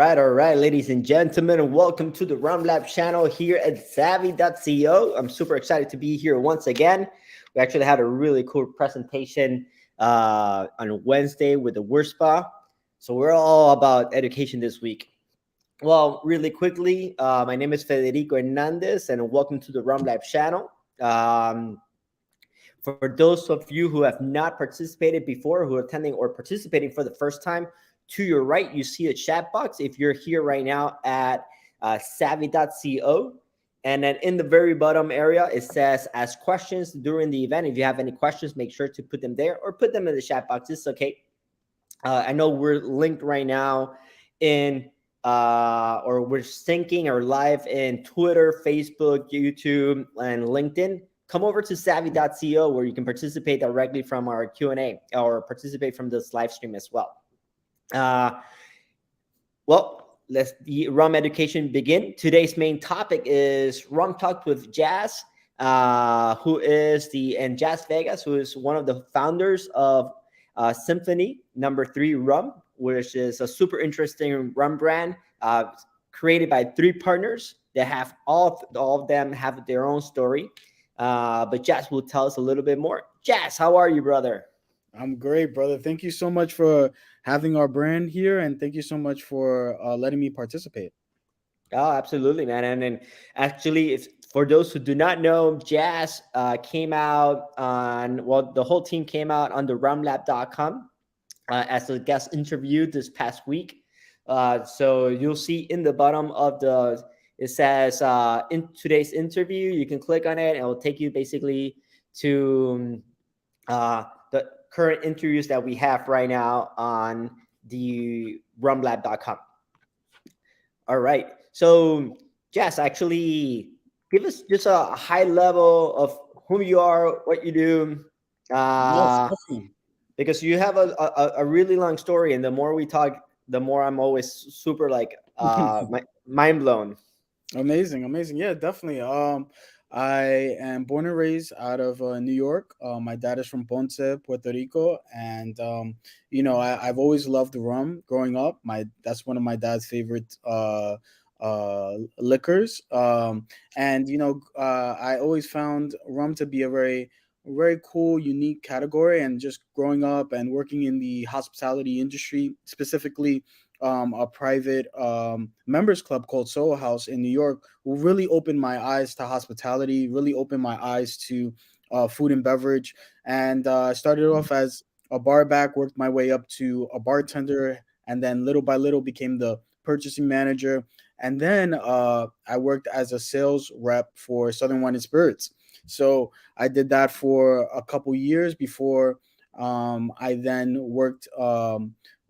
all right, ladies and gentlemen, and welcome to the Rum Lab channel here at savvy.co. I'm super excited to be here once again. We actually had a really cool presentation on Wednesday with the WordSpa. So we're all about education this week. Well, really quickly, my name is Federico Hernandez, and welcome to the Rum Lab channel. For those of you who have not participated before, who are attending or participating for the first time, to your right, you see a chat box. If you're here right now at savvy.co, and then in the very bottom area, it says ask questions during the event. If you have any questions, make sure to put them there or put them in the chat box. It's okay. I know we're linked right now in or we're syncing or live in Twitter, Facebook, YouTube, and LinkedIn. Come over to savvy.co where you can participate directly from our Q&A or participate from this live stream as well. Well, let's the rum education begin. Today's main topic is Rum Talk with Jaaz, who is and Jaaz Vegas, who is one of the founders of Symphony No. 3 Rum, which is a super interesting rum brand created by three partners that have all of them have their own story. But Jaaz will tell us a little bit more. Jaaz, how are you, brother? I'm great, brother. Thank you so much for having our brand here, and thank you so much for letting me participate. Oh, absolutely, man. And actually, if for those who do not know, Jaaz came out on, well, the whole team came out on the rumlab.com as a guest interview this past week. So you'll see in the bottom of it says in today's interview, you can click on it and it will take you basically to the current interviews that we have right now on the rumlab.com. All right. So, Jess, actually, give us just a high level of who you are, what you do, Yes, definitely. because you have a really long story, and the more we talk, the more I'm always super like mind blown. Amazing, amazing. Yeah, definitely. I am born and raised out of New York. My dad is from Ponce, Puerto Rico, and I've always loved rum growing up. That's one of my dad's favorite liquors. I always found rum to be a very cool, unique category. And just growing up and working in the hospitality industry, specifically a private members club called Soho House in New York, will really open my eyes to hospitality, really opened my eyes to food and beverage. And I started off as a bar back, worked my way up to a bartender, and then little by little became the purchasing manager. And then I worked as a sales rep for Southern Wine and Spirits. So I did that for a couple years before I then worked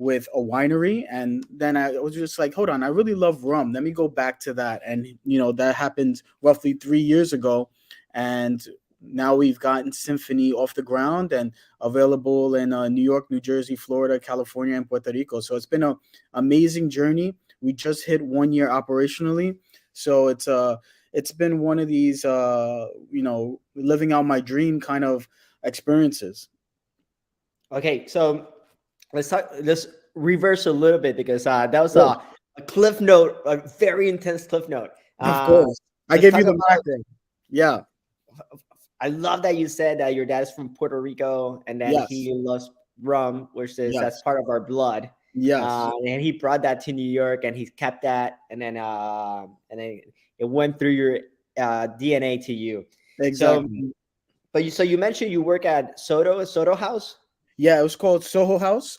with a winery. And then I was just like, hold on, I really love rum. Let me go back to that. And, that happened roughly 3 years ago. And now we've gotten Symphony off the ground and available in New York, New Jersey, Florida, California, and Puerto Rico. So it's been an amazing journey. We just hit 1 year operationally. So it's been one of these, living out my dream kind of experiences. Okay, so let's reverse a little bit because that was Sure. a cliff note, a very intense cliff note. Of course. I Let's gave you talk the about. background. Yeah. I love that you said that your dad is from Puerto Rico and that Yes. he loves rum, which is that's Yes. part of our blood. Yes. And he brought that to New York, and he's kept that, and then it went through your DNA to you. So, Exactly. so you mentioned you work at Soto House. Yeah, it was called Soho House.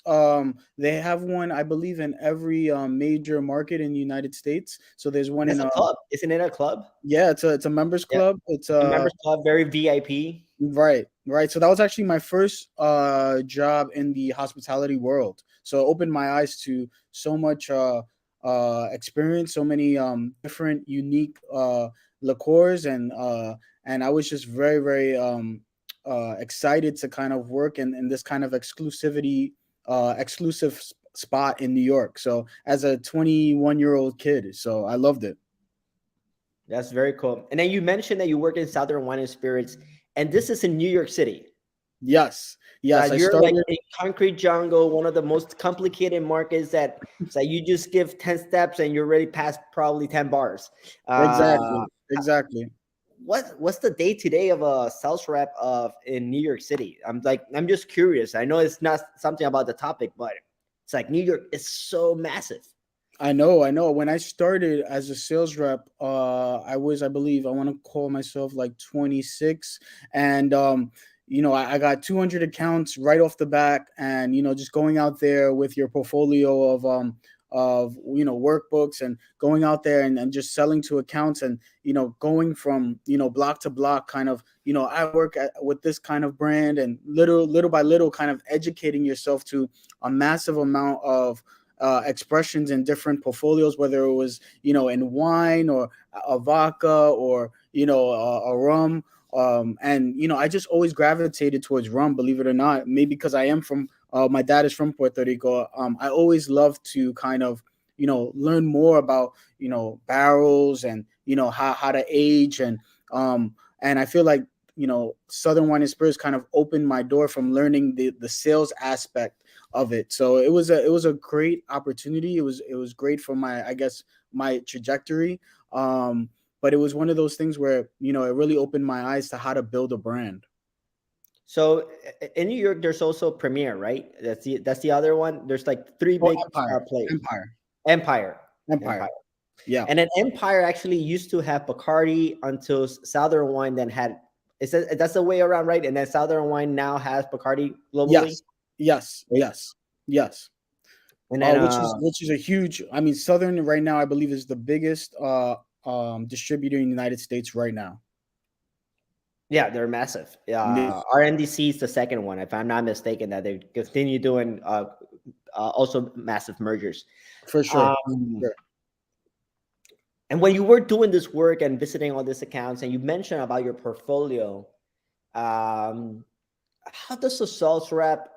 They have one, I believe, in every major market in the United States. So there's one That's in a club, isn't it? A club? yeah, it's a members Yeah, club. It's a members club, very VIP. right, right. So that was actually my first job in the hospitality world. So it opened my eyes to so much experience, so many different unique liqueurs, and I was just very very excited to kind of work in this kind of exclusive spot in New York. So as a 21-year-old kid, so I loved it. That's very cool. And then you mentioned that you work in Southern Wine and Spirits, and this is in New York City. Yes, yes. That I you're like started in concrete jungle, one of the most complicated markets that it's like you just give 10 steps and you're already past probably 10 bars. Uh, exactly, exactly. what's the day to day of a sales rep of in New York City? I'm just curious. I know it's not something about the topic, but it's like New York is so massive. I know, I know. When I started as a sales rep, I was, I believe, I want to call myself like 26, and I got 200 accounts right off the back, and just going out there with your portfolio of workbooks, and going out there and just selling to accounts, and going from block to block, kind of I work with this kind of brand, and little by little, kind of educating yourself to a massive amount of expressions in different portfolios, whether it was in wine, or a vodka, or a rum. And I just always gravitated towards rum, believe it or not. Maybe because I am from my dad is from Puerto Rico. I always love to kind of learn more about barrels, and how to age, and I feel like Southern Wine and Spirits kind of opened my door from learning the sales aspect of it. So it was a great opportunity. It was great for my, I guess, my trajectory. But it was one of those things where it really opened my eyes to how to build a brand. So in New York, there's also Premier, right? That's the other one. There's like three Oh, big Empire, players. Empire, Empire, Empire. Empire, Yeah. and then Empire actually used to have Bacardi until Southern Wine then had. Is that's the way around, right? And then Southern Wine now has Bacardi globally, Yes. Yes. right? Yes. Yes. And then Which is a huge. I mean, Southern right now, I believe, is the biggest distributor in the United States right now. yeah, they're massive. Yeah, RMDC is the second one, if I'm not mistaken. That they continue doing also massive mergers. for sure. Um, Sure. and when you were doing this work and visiting all these accounts, and you mentioned about your portfolio, um, how does a sales rep?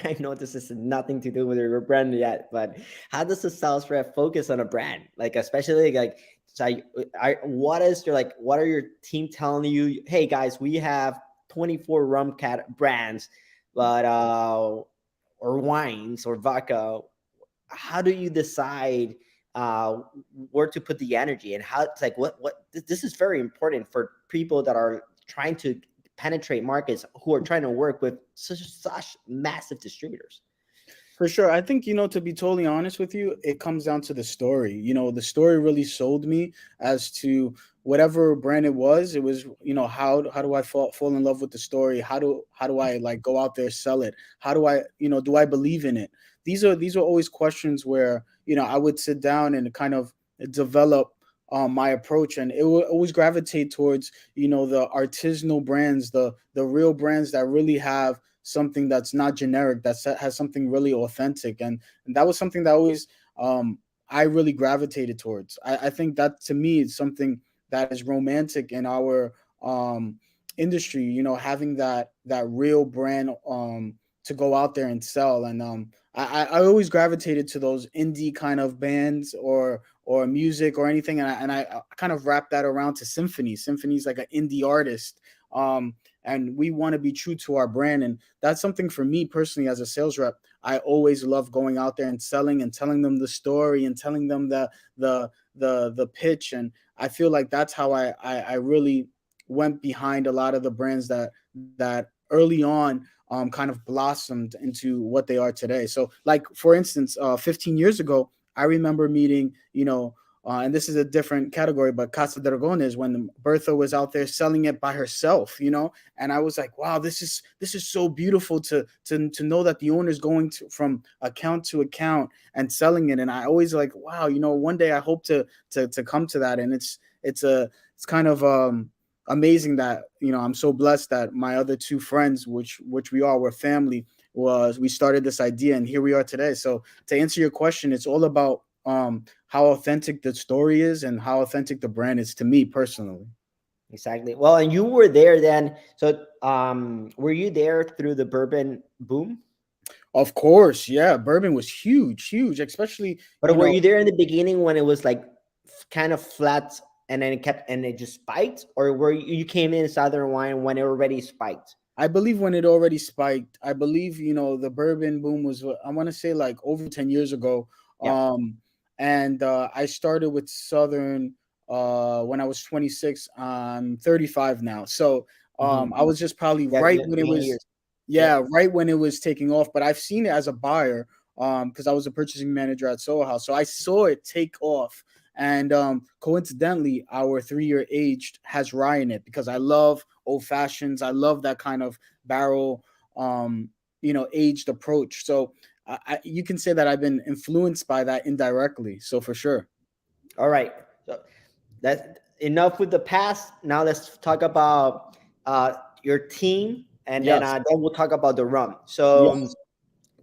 I know this is nothing to do with your brand yet, but how does a sales rep focus on a brand? Like, especially like, so what is your like? What are your team telling you? Hey guys, we have 24 rum cat brands, but or wines or vodka. How do you decide where to put the energy, and how it's like what this is very important for people that are trying to penetrate markets, who are trying to work with such massive distributors. For sure. I think, to be totally honest with you, it comes down to the story. The story really sold me as to whatever brand it was. It was, how do I fall in love with the story? How do I like go out there, sell it? How do I, do I believe in it? These are always questions where, I would sit down and kind of develop my approach, and it will always gravitate towards the artisanal brands, the real brands that really have something that's not generic, that has something really authentic, and that was something that always I really gravitated towards. I think that to me is something that is romantic in our industry, having that real brand to go out there and sell. And I always gravitated to those indie kind of bands, or music or anything, and I kind of wrap that around to Symphony. Symphony's like an indie artist, and we want to be true to our brand, and that's something for me personally as a sales rep. I always love going out there and selling, and telling them the story, and telling them the pitch, and I feel like that's how I really went behind a lot of the brands that early on kind of blossomed into what they are today. So, like for instance, 15 years ago, I remember meeting, and this is a different category, but Casa de Dragones, when Bertha was out there selling it by herself, and I was like, wow, this is so beautiful to know that the owner's going from account to account and selling it. And I always like, wow, one day I hope to come to that. And it's kind of amazing that I'm so blessed that my other two friends, which we are, were family, we started this idea, and here we are today. So to answer your question, it's all about how authentic the story is and how authentic the brand is to me personally. Exactly. Well, and you were there then. So, were you there through the bourbon boom? Of course, yeah, bourbon was huge, huge, especially But were you there in the beginning when it was like kind of flat, and then it just spiked, or were you came in Southern Wine when it already spiked? I believe when it already spiked. I believe the bourbon boom was, I want to say, like over 10 years ago. Yeah. Um, and I started with Southern when I was 26. I'm 35 now, so Hmm. I was just probably Yeah, right yeah, when it many was, years. Yeah. yeah, right when it was taking off. But I've seen it as a buyer because I was a purchasing manager at Soho House, so I saw it take off. And coincidentally, our 3-year aged has rye in it because I love old fashions. I love that kind of barrel, aged approach. So you can say that I've been influenced by that indirectly. So for sure. All right. So that's enough with the past. Now let's talk about your team, and Yes. then we'll talk about the rum. So, Yes.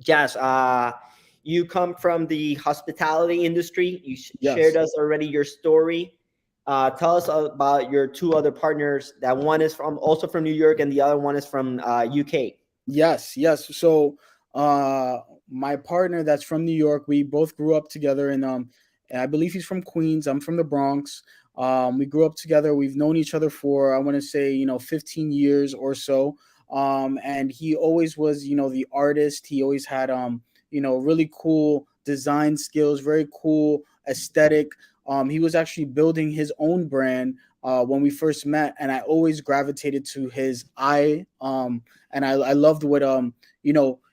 Jazz, you come from the hospitality industry. You shared Yes. us already your story. Tell us about your two other partners. That one is from also from New York, and the other one is from UK. Yes, yes. So, uh, my partner that's from New York, we both grew up together, and I believe he's from Queens. I'm from the Bronx. We grew up together. We've known each other for, I want to say, 15 years or so. And he always was, the artist. He always had, really cool design skills, very cool aesthetic. He was actually building his own brand when we first met, and I always gravitated to his eye. And I loved what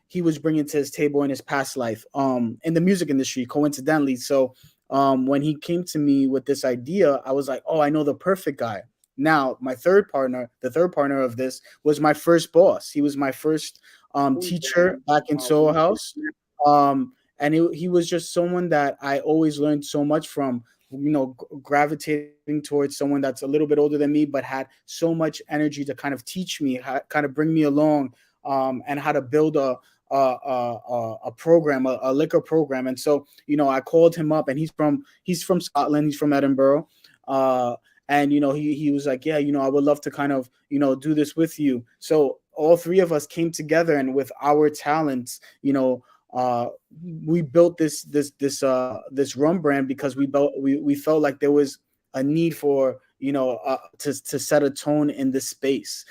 he was bringing to his table in his past life in the music industry, coincidentally. So when he came to me with this idea, I was like, oh, I know the perfect guy. Now my third partner, the third partner of this, was my first boss. He was my first teacher back in Soho House. And he was just someone that I always learned so much from, gravitating towards someone that's a little bit older than me, but had so much energy to kind of teach me, kind of bring me along, and how to build a program, a liquor program. And so, I called him up, and he's from Scotland, he's from Edinburgh. Uh, and he was like, yeah, I would love to kind of do this with you. So all three of us came together, and with our talents, uh, we built this rum brand because we felt like there was a need for to set a tone in this space.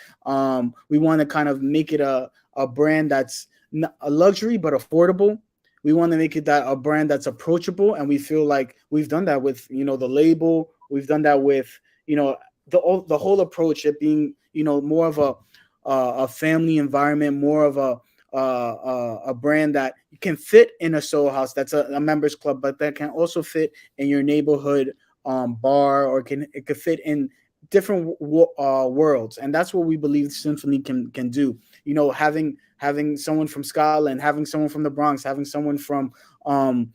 We want to kind of make it a brand that's not a luxury but affordable. We want to make it that a brand that's approachable, and we feel like we've done that with the label. We've done that with the whole approach, it being more of a family environment, more of a brand that can fit in a Soul House that's a members club, but that can also fit in your neighborhood bar, or it could fit in different worlds. And that's what we believe Symphony can do. Having someone from Scotland, having someone from the Bronx, having someone from um,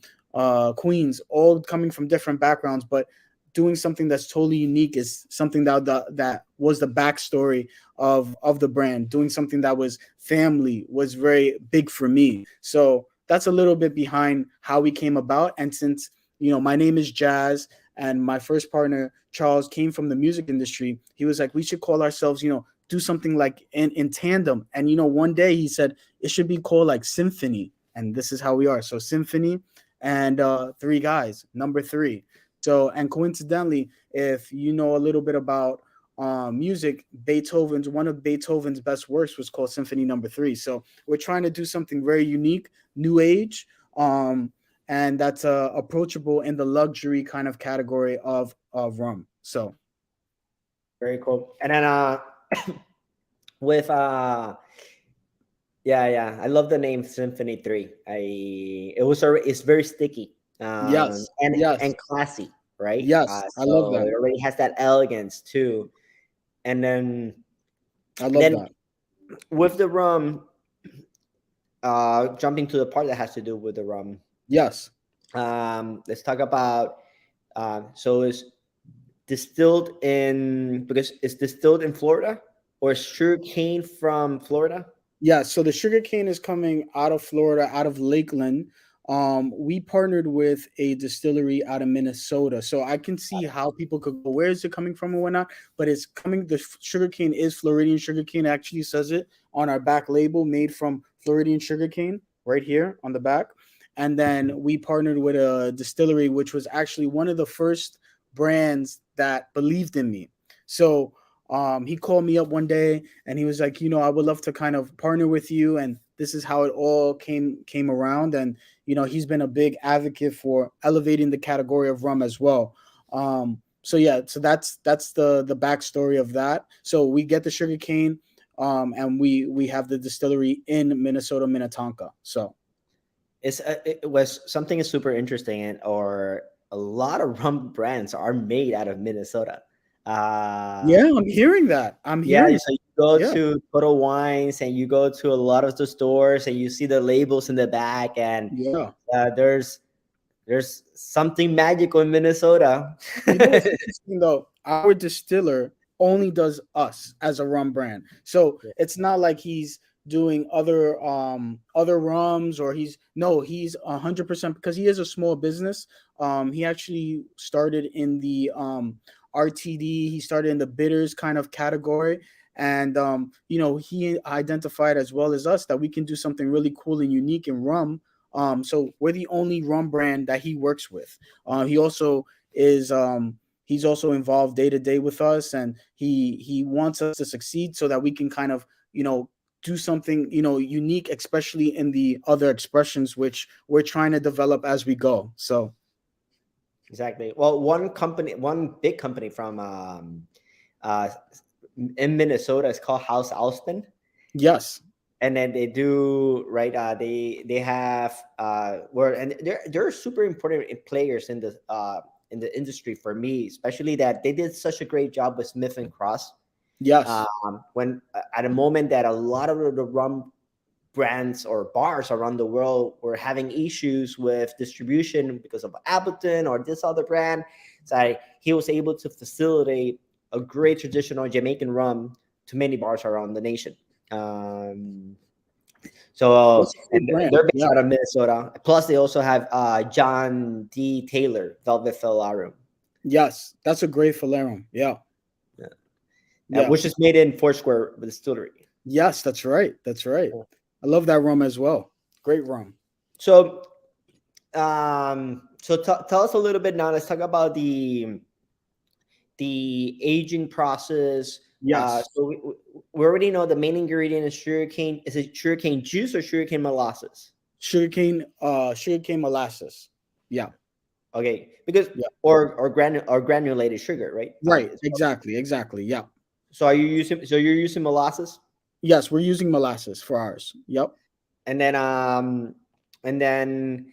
Queens, all coming from different backgrounds, but doing something that's totally unique is something that was the backstory of the brand. Doing something that was family was very big for me. So that's a little bit behind how we came about. And since my name is Jaaz, and my first partner Charles came from the music industry, he was like, we should call ourselves, do something like in tandem. And one day he said it should be called like Symphony, and this is how we are. So Symphony, and three guys, number three. So, and coincidentally, if you know a little bit about music, one of Beethoven's best works was called Symphony Number 3. So we're trying to do something very unique, new age, and that's approachable in the luxury kind of category of rum. So Very cool. And then with yeah, yeah, I love the name Symphony 3. It's very sticky, yes, yes, and classy, right? yes, I love So that. it already has that elegance too. And then I love then that. with the rum, jumping to the part that has to do with the rum. Yes. Let's talk about so it's distilled in because it's distilled in Florida, or sugar cane from Florida. Yeah, so the sugarcane is coming out of Florida, out of Lakeland. We partnered with a distillery out of Minnesota, so I can see how people could go, where is it coming from and whatnot. But it's coming. The sugarcane is Floridian sugarcane. It actually says it on our back label, made from Floridian sugarcane, right here on the back. And then we partnered with a distillery, which was actually one of the first brands that believed in me. So He called me up one day and he was like, I would love to kind of partner with you, and this is how it all came around. And he's been a big advocate for elevating the category of rum as well. So yeah, so that's the backstory of that. So we get the sugarcane, and we have the distillery in Minnesota, Minnetonka. So It was something is super interesting, and or a lot of rum brands are made out of Minnesota. yeah, I'm hearing that. I'm Yeah, hearing so you go yeah, to Total Wines and you go to a lot of the stores and you see the labels in the back, and yeah. there's something magical in Minnesota. What's interesting though? Our distiller only does us as a rum brand, so Yeah. it's not like he's doing other rums, or he's 100%, because he is a small business. He actually started in the RTD. He started in the bitters kind of category, and he identified as well as us that we can do something really cool and unique in rum. So we're the only rum brand that he works with. He also is he's also involved day to day with us, and he wants us to succeed so that we can kind of do something unique, especially in the other expressions which we're trying to develop as we go. So Exactly. Well, one big company from uh, in Minnesota is called House Alston, yes, and then they do right. They have where and they're super important players in the industry for me, especially that they did such a great job with Smith and Cross. yes, When at a moment that a lot of the rum brands or bars around the world were having issues with distribution because of Appleton or this other brand, so he was able to facilitate a great traditional Jamaican rum to many bars around the nation. Um, so that's a and great brand. they're based Yeah, out of Minnesota. Plus, they also have John D. Taylor Velvet Felarum, yes, that's a great Falarum. Yeah, yeah, which is made in Foursquare Distillery. yes, that's right. That's right. I love that rum as well. Great rum. So, tell us a little bit now. Let's talk about the aging process. Yes, We already know the main ingredient is sugarcane. Is it sugarcane juice or sugarcane molasses? sugarcane molasses. Yeah, Okay, because yeah, or granulated sugar, right? right. Exactly. Yeah. So you're using molasses, Yes, we're using molasses for ours. Yep. and then and then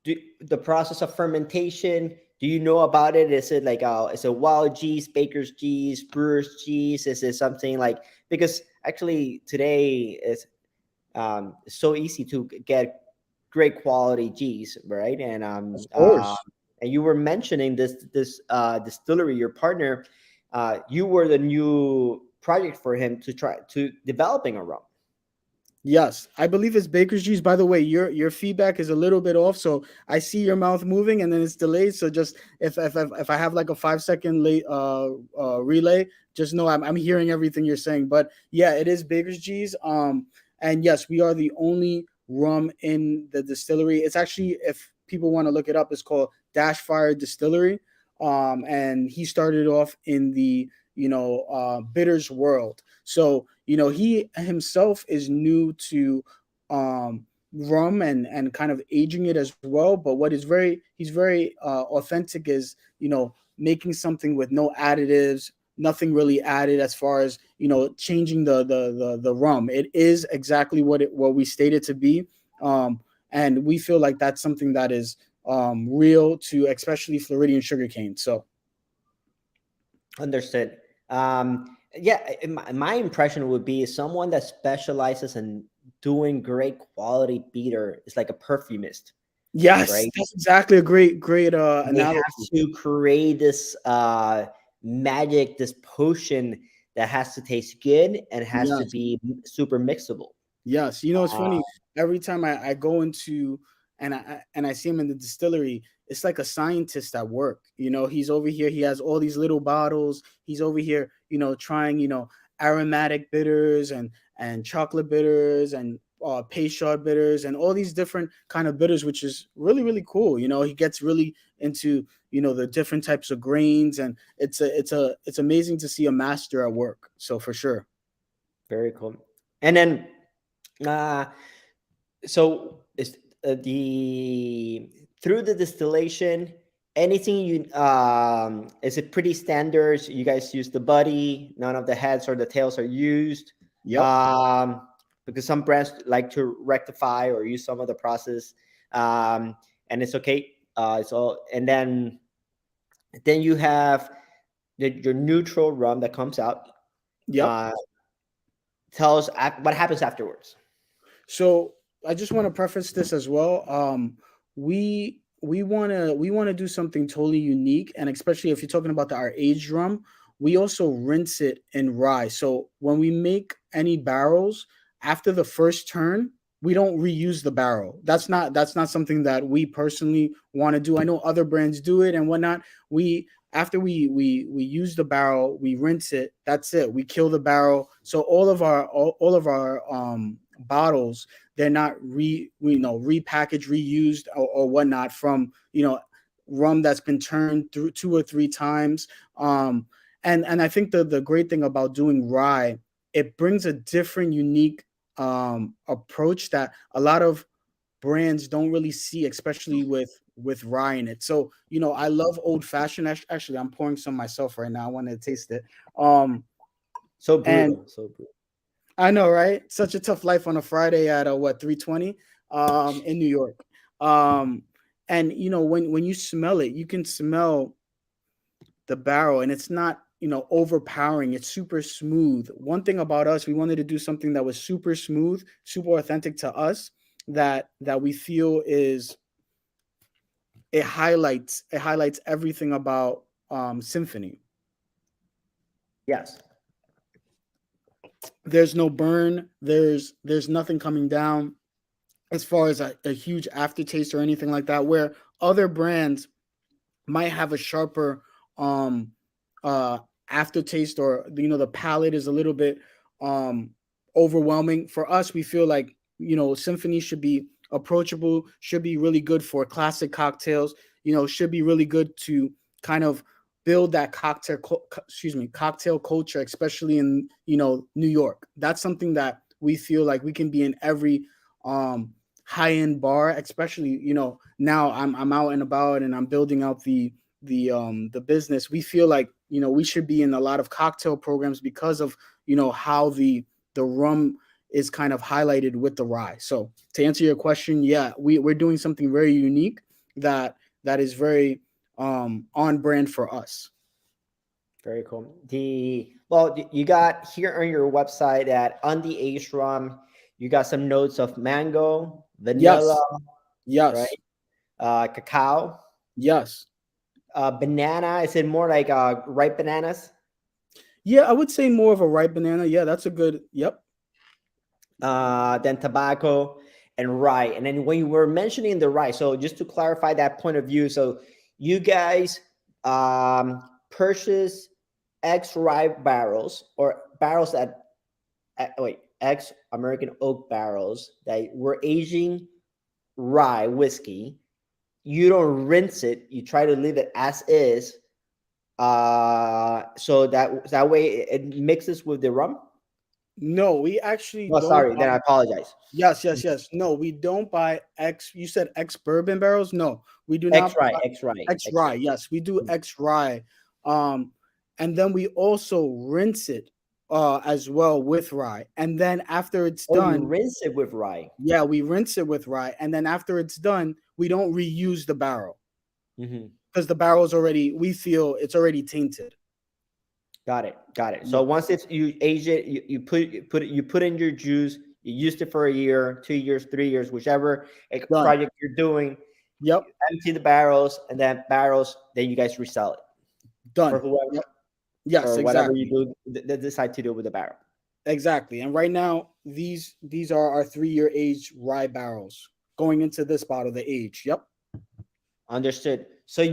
the process of fermentation. Do you know about it? Is it like is it wild cheese, baker's cheese, brewer's cheese? Is it something like, because actually today it's so easy to get great quality cheese, right? Of course. And you were mentioning this distillery, your partner. You were the new project for him to try to developing a rum. Yes, I believe it's Baker's G's. By the way, your feedback is a little bit off, so I see your mouth moving and then it's delayed. So just if I have like a 5 second late relay, just know I'm hearing everything you're saying. But yeah, it is Baker's G's. And yes, we are the only rum in the distillery. It's actually, if people want to look it up, it's called Dash Fire Distillery. And he started off in the bitters world. So he himself is new to rum and kind of aging it as well. But what is he's very authentic is making something with no additives, nothing really added as far as changing the rum. It is exactly what we stated to be, and we feel like that's something that is real to especially Floridian sugarcane. So Understood. Yeah, my impression would be someone that specializes in doing great quality beater is like a perfumist, yes, right? that's exactly a great They have analogy. to create this magic, this potion that has to taste good and has to Yes. be super mixable. Yes, it's Uh, funny. Every time I go into and I see him in the distillery, it's like a scientist at work. He's over here. He has all these little bottles. He's over here, trying, aromatic bitters and chocolate bitters and pastry bitters and all these different kind of bitters, which is really really cool. He gets really into the different types of grains, and it's amazing to see a master at work. So for sure. Very cool. And then, uh, so is the through the distillation, anything you is it pretty standard? You guys use the body, none of the heads or the tails are used. Yep. Um, because some brands like to rectify or use some of the process, and it's okay. So and then you have your neutral rum that comes out. Yep. Uh, tell us what happens afterwards. So I just want to preface this as well. We want to do something totally unique, and especially if you're talking about our aged rum, we also rinse it in rye. So when we make any barrels after the first turn, we don't reuse the barrel. That's not something that we personally want to do. I know other brands do it and whatnot. We After we use the barrel, we rinse it. That's it. We kill the barrel. So all of our bottles, they're not repackaged, reused, or whatnot from rum that's been turned through 2 or 3 times. And I think the great thing about doing rye, it brings a different, unique approach that a lot of brands don't really see, especially with rye in it. So I love old fashioned. Actually, I'm pouring some myself right now. I want to taste it. So And brutal, so brutal. I know, right? Such a tough life on a Friday at 3:20 in New York. Um, and when you smell it, you can smell the barrel, and it's not overpowering. It's super smooth. One thing about us, we wanted to do something that was super smooth, super authentic to us, that we feel is it highlights everything about Symphony. Yes. There's no burn. There's nothing coming down as far as a huge aftertaste or anything like that, where other brands might have a sharper um uh aftertaste, or the palate is a little bit um overwhelming. For us, we feel like Symphony should be approachable, should be really good for classic cocktails, should be really good to kind of build that cocktail culture, especially in New York. That's something that we feel like we can be in every um high end bar, especially now I'm out and about and I'm building out the business. We feel like we should be in a lot of cocktail programs because of how the rum is kind of highlighted with the rye. So to answer your question, yeah, we're doing something very unique that is very on brand for us. Very cool. You got here on your website that on the age rum, you got some notes of mango, vanilla, Yes, yes, right? Cacao, yes. banana. Is it more like ripe bananas? Yeah, I would say more of a ripe banana. Yeah, that's a good. Yep. Then tobacco and rye. And then when you were mentioning the rye, so just to clarify that point of view, so you guys purchase ex rye barrels or barrels that wait ex American oak barrels that were aging rye whiskey. You don't rinse it. You try to leave it as is, so that way it mixes with the rum. No, we actually Oh, don't sorry. buy. Then I apologize. Yes, yes, yes. No, we don't buy X. You said X bourbon barrels. No, we do X not rye, buy X rye, X X rye. rye. Yes, we do X rye. Um, and then we also rinse it as well with rye. And then after it's Oh, you done, rinse it with rye. yeah, we rinse it with rye. And then after it's done, we don't reuse the barrel Hmm. because the barrel is already, we feel it's already tainted. Got it. Got it. So Yeah, once it's you age it, you put in your juice. You used it for a year, 2 years, 3 years, whichever done. project you're doing. Yep, Empty the barrels, and then barrels. Then you guys resell it for done. whoever Yep. Yes, or whatever you exactly. do decide to do with the barrel. Exactly. And right now, these are our 3-year aged rye barrels going into this bottle, the age. Yep. Understood. So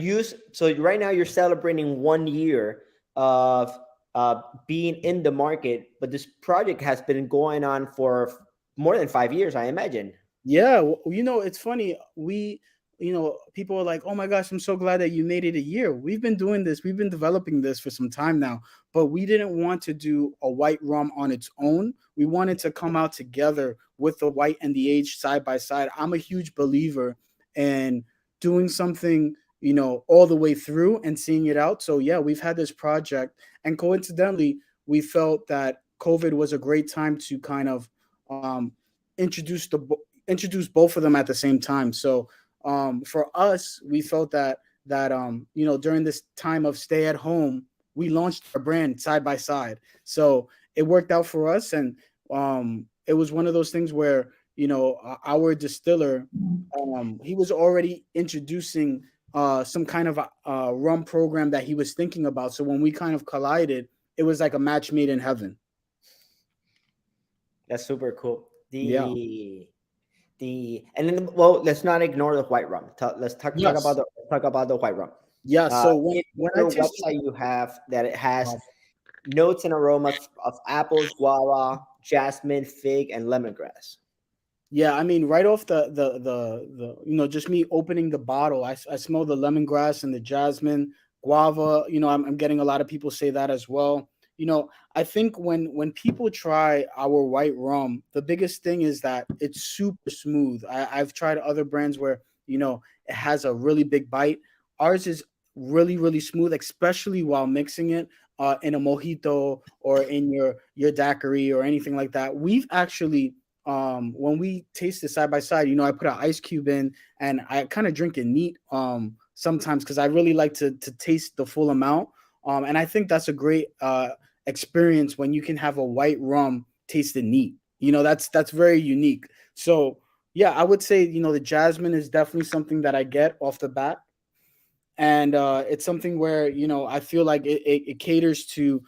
right now you're celebrating 1 year of being in the market, but this project has been going on for more than 5 years, I imagine. Yeah. It's funny. people are like, oh my gosh, I'm so glad that you made it a year. We've been doing this, we've been developing this for some time now, but we didn't want to do a white rum on its own. We wanted to come out together with the white and the age side by side. I'm a huge believer in doing something, all the way through and seeing it out. So yeah, we've had this project, and coincidentally, we felt that COVID was a great time to kind of um, introduce introduce both of them at the same time. So for us, we felt that during this time of stay at home, we launched our brand side by side. So it worked out for us, and it was one of those things where our distiller, he was already introducing some kind of rum program that he was thinking about. So when we kind of collided, it was like a match made in heaven. That's super cool. Yeah. And then, well, let's not ignore the white rum. Let's Yes. talk about the white rum. Yeah. So when In when I your tasted, website, you have that it has notes and aromas of apples, guava, jasmine, fig, and lemongrass. yeah, I mean, right off the just me opening the bottle, I smell the lemongrass and the jasmine, guava. I'm getting a lot of people say that as well. I think when people try our white rum, the biggest thing is that it's super smooth. I've tried other brands where it has a really big bite. Ours is really really smooth, especially while mixing it in a mojito or in your daiquiri or anything like that. We've actually when we taste it side by side, I put an ice cube in and I kind of drink it neat sometimes because I really like to taste the full amount. And I think that's a great experience when you can have a white rum tasted neat. That's very unique. So yeah, I would say the jasmine is definitely something that I get off the bat, and it's something where I feel like it caters to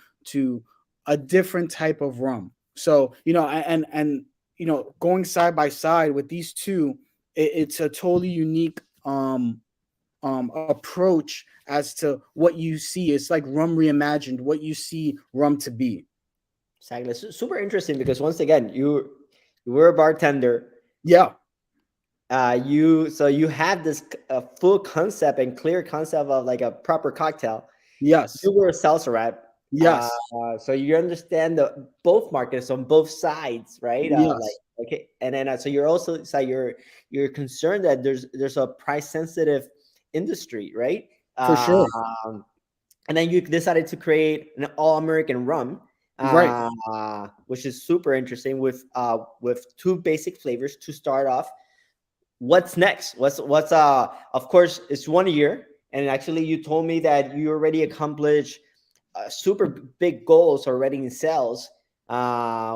a different type of rum. So going side by side with these two, it's a totally unique approach as to what you see. It's like rum reimagined, what you see rum to be. Exactly. Super interesting because once again, you were a bartender. Yeah. You have this full concept and clear concept of like a proper cocktail. Yes. You were a salsa rep. Yes. So you understand the both markets on both sides, right? Yes. Okay, and then so you're also so you're concerned that there's a price sensitive industry, right? For sure. And then you decided to create an all American rum, Right. which is super interesting with two basic flavors to start off. What's next? What's Of course it's 1 year, and actually you told me that you already accomplished super big goals already in sales,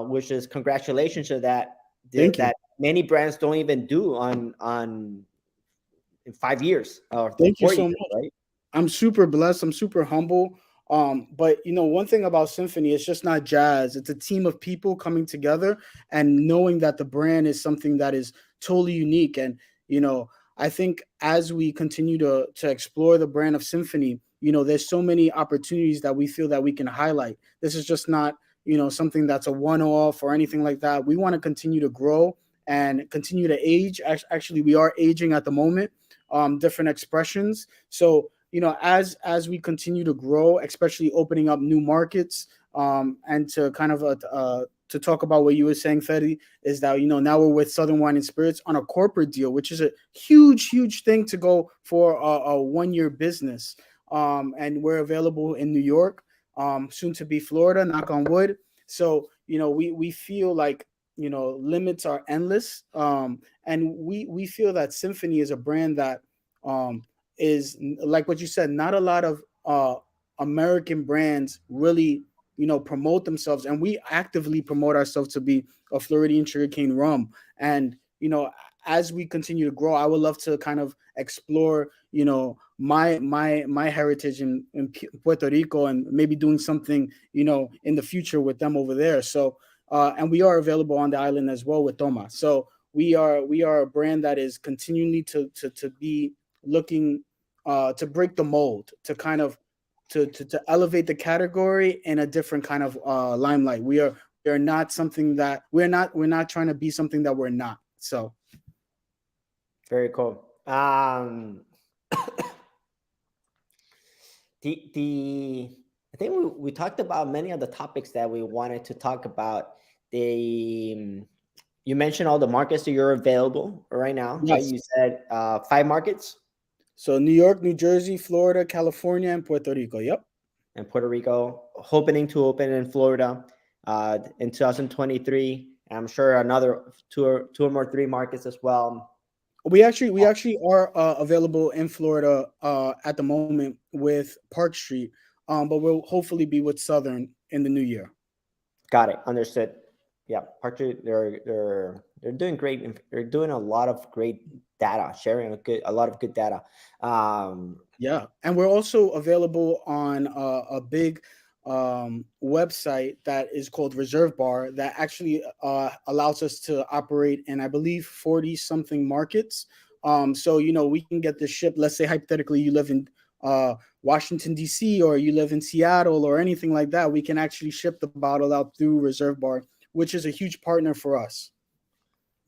which is congratulations to that. Thank you. That many brands don't even do on in 5 years or Thank you 4 years, so much. right? I'm super blessed. I'm super humble. But one thing about Symphony, it's just not jazz. It's a team of people coming together and knowing that the brand is something that is totally unique. And I think as we continue to explore the brand of Symphony, there's so many opportunities that we feel that we can highlight. This is just not something that's a one-off or anything like that. We want to continue to grow and continue to age. Actually, we are aging at the moment. Different expressions. So as we continue to grow, especially opening up new markets, and to kind of to talk about what you were saying, Fetty, is that now we're with Southern Wine and Spirits on a corporate deal, which is a huge thing to go for a 1 year business. And we're available in New York, soon to be Florida, knock on wood. So we feel like limits are endless, and we feel that Symphony is a brand that is like what you said. Not a lot of American brands really promote themselves, and we actively promote ourselves to be a Floridian sugarcane rum. And as we continue to grow, I would love to kind of explore my heritage in Puerto Rico, and maybe doing something in the future with them over there. So and we are available on the island as well with Toma. So we are a brand that is continually to be looking to break the mold, to kind of to elevate the category in a different kind of limelight. We are not something that we're not trying to be something that we're not. So Very cool. Um, the I think we talked about many of the topics that we wanted to talk about. The You mentioned all the markets that you're available right now, right? Yes. You said 5 markets So New York, New Jersey, Florida, California, and Puerto Rico. Yep. in Puerto Rico, hoping to open in Florida in 2023. I'm sure another two or more, 3 markets as well. We actually are available in Florida at the moment with Park Street, but we'll hopefully be with Southern in the new year. Got it. Understood. Yeah, Parker, they're doing great. They're doing a lot of great data, sharing a lot of good data. Um, Yeah, and we're also available on a big website that is called Reserve Bar that actually allows us to operate in, I believe, 40 something markets. So we can get this shipped. Let's say hypothetically you live in Washington D.C. or you live in Seattle or anything like that. We can actually ship the bottle out through Reserve Bar, which is a huge partner for us.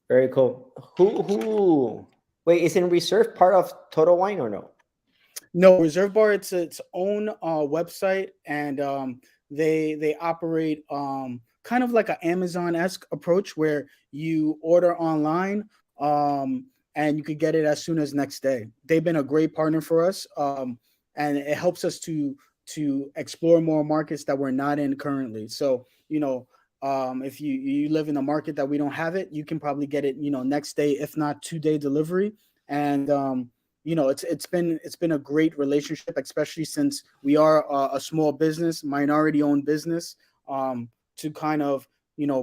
Very cool. Who? Wait, is in reserve part of Total Wine or no? No, Reserve Bar, it's its own website, and they operate kind of like an Amazon esque approach where you order online, and you could get it as soon as next day. They've been a great partner for us, and it helps us to explore more markets that we're not in currently. So if you live in a market that we don't have it, you can probably get it next day, if not 2 day delivery, and it's been a great relationship, especially since we are a small business, minority owned business, to kind of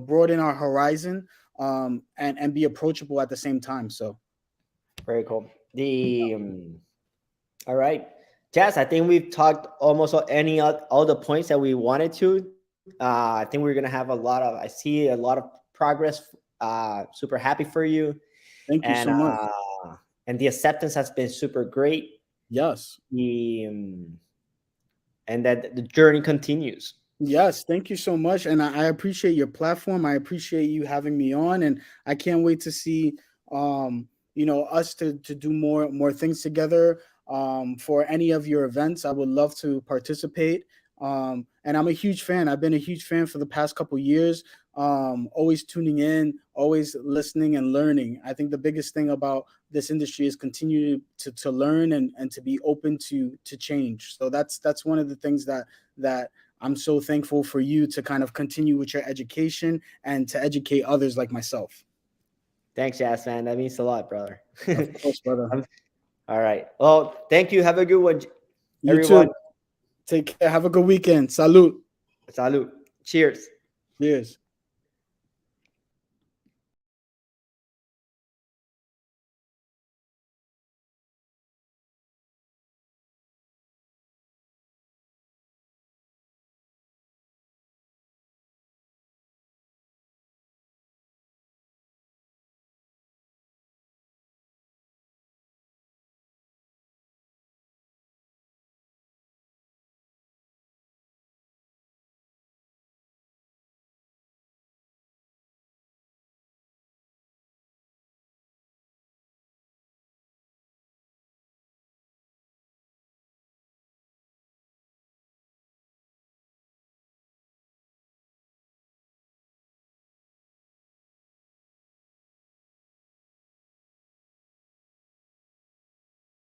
broaden our horizon, and be approachable at the same time. So Very cool. All right, Jazz. I think we've talked almost all the points that we wanted to. I think we're gonna have a lot of. I see a lot of progress. Super happy for you, thank you and so much. and the acceptance has been super great. Yes. The And that the journey continues. Yes, thank you so much, and I appreciate your platform. I appreciate you having me on, and I can't wait to see us to do more things together. For any of your events, I would love to participate. And I'm a huge fan. I've been a huge fan for the past couple years. Always tuning in, always listening and learning. I think the biggest thing about this industry is continue to learn and to be open to change. So that's one of the things that I'm so thankful for you to kind of continue with your education and to educate others like myself. Thanks, Jazz, man. That means a lot, brother. Of course, brother. All right. Well, thank you. Have a good one, You everyone. too. Take care. Have a good weekend. Salute. Salud. Cheers. Cheers.